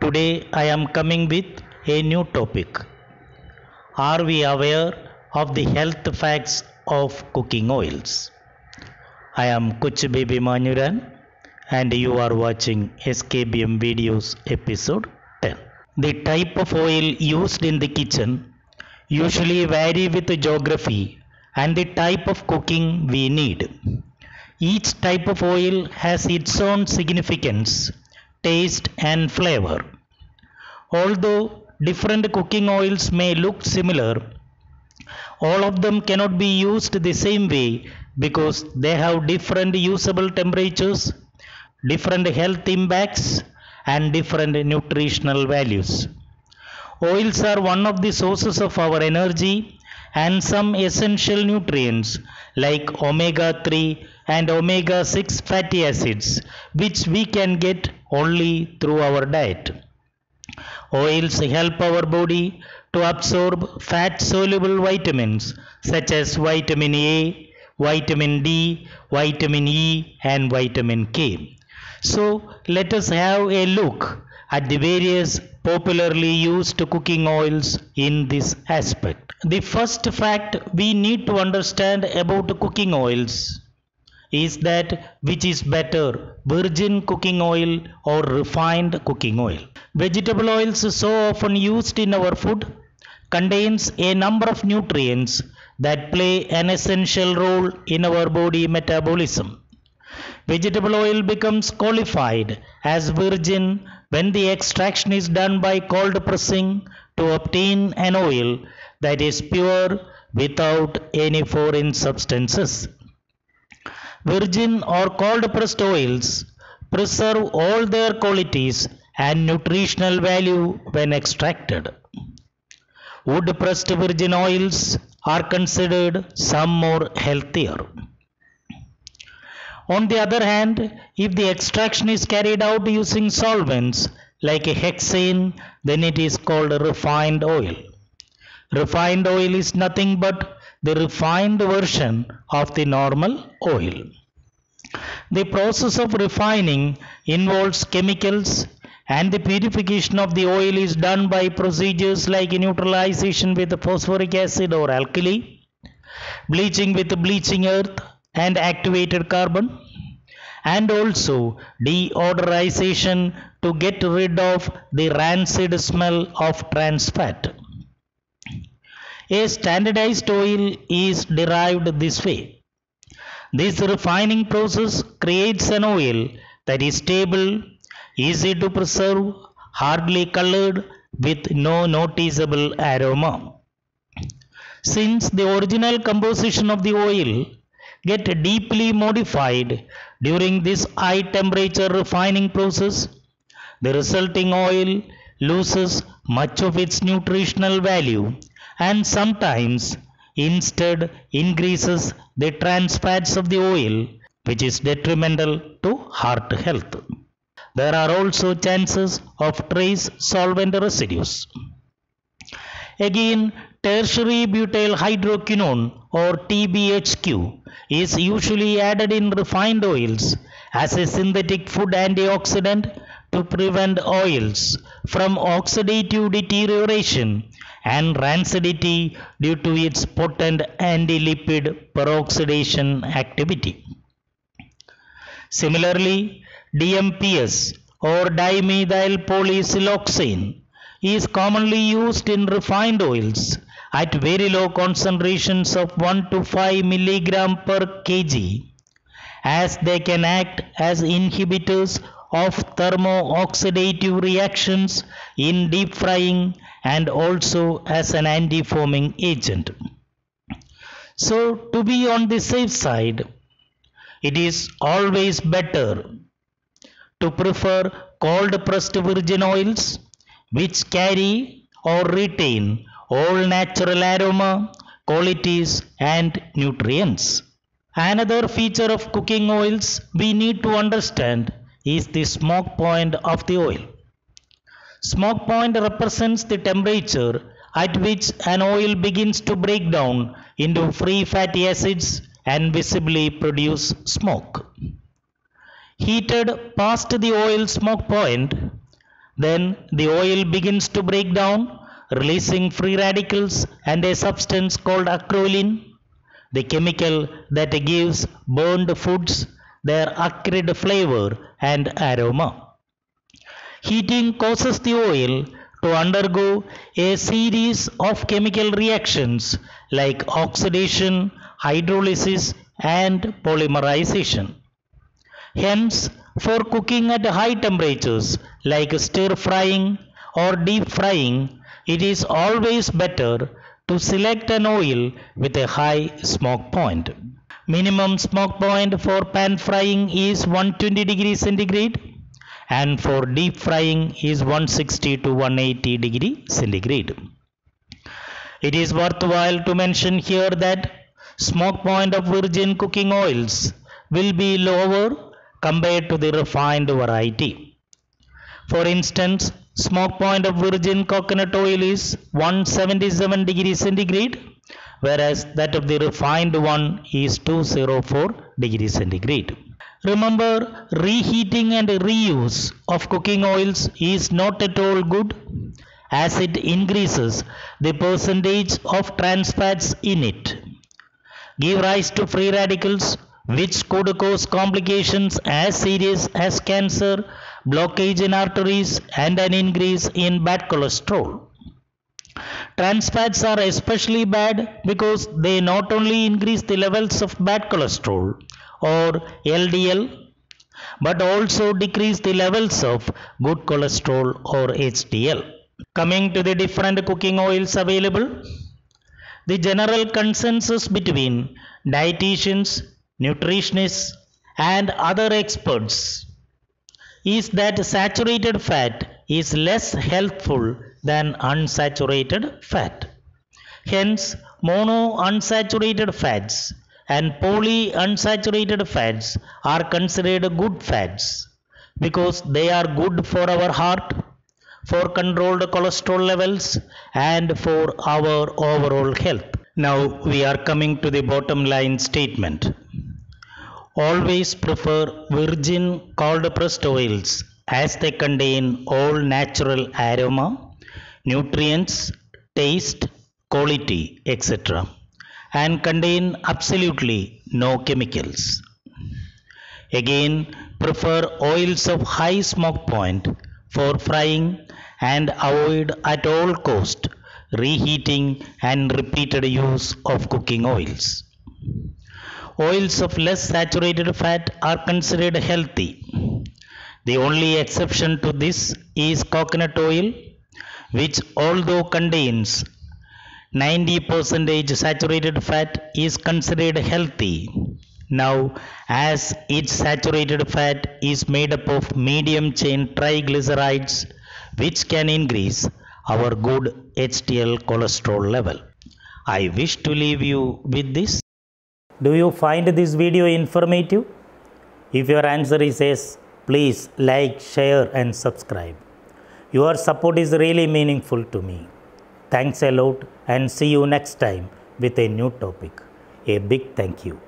Today I am coming with a new topic. Are we aware of the health facts of cooking oils? I am Kuch Baby Manuran and you are watching SKBM Videos episode 10. The type of oil used in the kitchen usually vary with the geography and the type of cooking we need. Each type of oil has its own significance, taste and flavor. Although different cooking oils may look similar, all of them cannot be used the same way because they have different usable temperatures, different health impacts, and different nutritional values. Oils are one of the sources of our energy and some essential nutrients like omega 3 and omega 6 fatty acids, which we can get only through our diet. Oils help our body to absorb fat soluble vitamins such as vitamin A, vitamin D, vitamin E, and vitamin K. So, let us have a look at the various popularly used cooking oils in this aspect. The first fact we need to understand about cooking oils is that which is better, virgin cooking oil or refined cooking oil. Vegetable oils so often used in our food contains a number of nutrients that play an essential role in our body metabolism. Vegetable oil becomes qualified as virgin when the extraction is done by cold pressing to obtain an oil that is pure without any foreign substances. Virgin or cold pressed oils preserve all their qualities and nutritional value when extracted. Wood pressed virgin oils are considered some more healthier. On the other hand, if the extraction is carried out using solvents like a hexane, then it is called refined oil. Refined oil is nothing but the refined version of the normal oil. The process of refining involves chemicals and the purification of the oil is done by procedures like neutralization with phosphoric acid or alkali, bleaching with bleaching earth and activated carbon, and also deodorization to get rid of the rancid smell of trans fat. A standardized oil is derived this way. This refining process creates an oil that is stable, easy to preserve, hardly colored, with no noticeable aroma. Since the original composition of the oil get deeply modified during this high temperature refining process, the resulting oil loses much of its nutritional value and sometimes instead increases the trans fats of the oil, which is detrimental to heart health. There are also chances of trace solvent residues. Again, tertiary butyl hydroquinone or TBHQ is usually added in refined oils as a synthetic food antioxidant to prevent oils from oxidative deterioration and rancidity due to its potent anti-lipid peroxidation activity. Similarly, DMPS or dimethyl polysiloxane is commonly used in refined oils at very low concentrations of 1 to 5 mg per kg, as they can act as inhibitors of thermo-oxidative reactions in deep frying and also as an anti-foaming agent. So, to be on the safe side, it is always better to prefer cold pressed virgin oils which carry or retain all natural aroma, qualities and nutrients. Another feature of cooking oils we need to understand is the smoke point of the oil. Smoke point represents the temperature at which an oil begins to break down into free fatty acids and visibly produce smoke. Heated past the oil smoke point, Then the oil begins to break down, releasing free radicals and a substance called acrolein, the chemical that gives burned foods their acrid flavor and aroma. Heating causes the oil to undergo a series of chemical reactions like oxidation, hydrolysis, and polymerization. Hence, for cooking at high temperatures like stir frying or deep frying, it is always better to select an oil with a high smoke point. Minimum smoke point for pan frying is 120 degrees centigrade and for deep frying is 160 to 180 degree centigrade. It is worthwhile to mention here that smoke point of virgin cooking oils will be lower compared to the refined variety. For instance, smoke point of virgin coconut oil is 177 degrees centigrade, whereas that of the refined one is 204 degrees centigrade. Remember, reheating and reuse of cooking oils is not at all good, as it increases the percentage of trans fats in it, give rise to free radicals which could cause complications as serious as cancer, blockage in arteries, and an increase in bad cholesterol. Trans fats are especially bad because they not only increase the levels of bad cholesterol or LDL but also decrease the levels of good cholesterol or HDL. Coming to the different cooking oils available, the general consensus between dietitians, nutritionists, and other experts is that saturated fat is less healthful than unsaturated fat. Hence, monounsaturated fats and polyunsaturated fats are considered good fats because they are good for our heart, for controlled cholesterol levels, and for our overall health. Now we are coming to the bottom line statement. Always prefer virgin cold pressed oils as they contain all natural aroma, nutrients, taste, quality, etc. and contain absolutely no chemicals. Again, prefer oils of high smoke point for frying and avoid at all cost reheating and repeated use of cooking oils. Oils of less saturated fat are considered healthy. The only exception to this is coconut oil, which although contains 90% saturated fat is considered healthy. Now, as its saturated fat is made up of medium chain triglycerides, which can increase our good HDL cholesterol level. I wish to leave you with this. Do you find this video informative? If your answer is yes, please like, share and subscribe. Your support is really meaningful to me. Thanks a lot and see you next time with a new topic. A big thank you.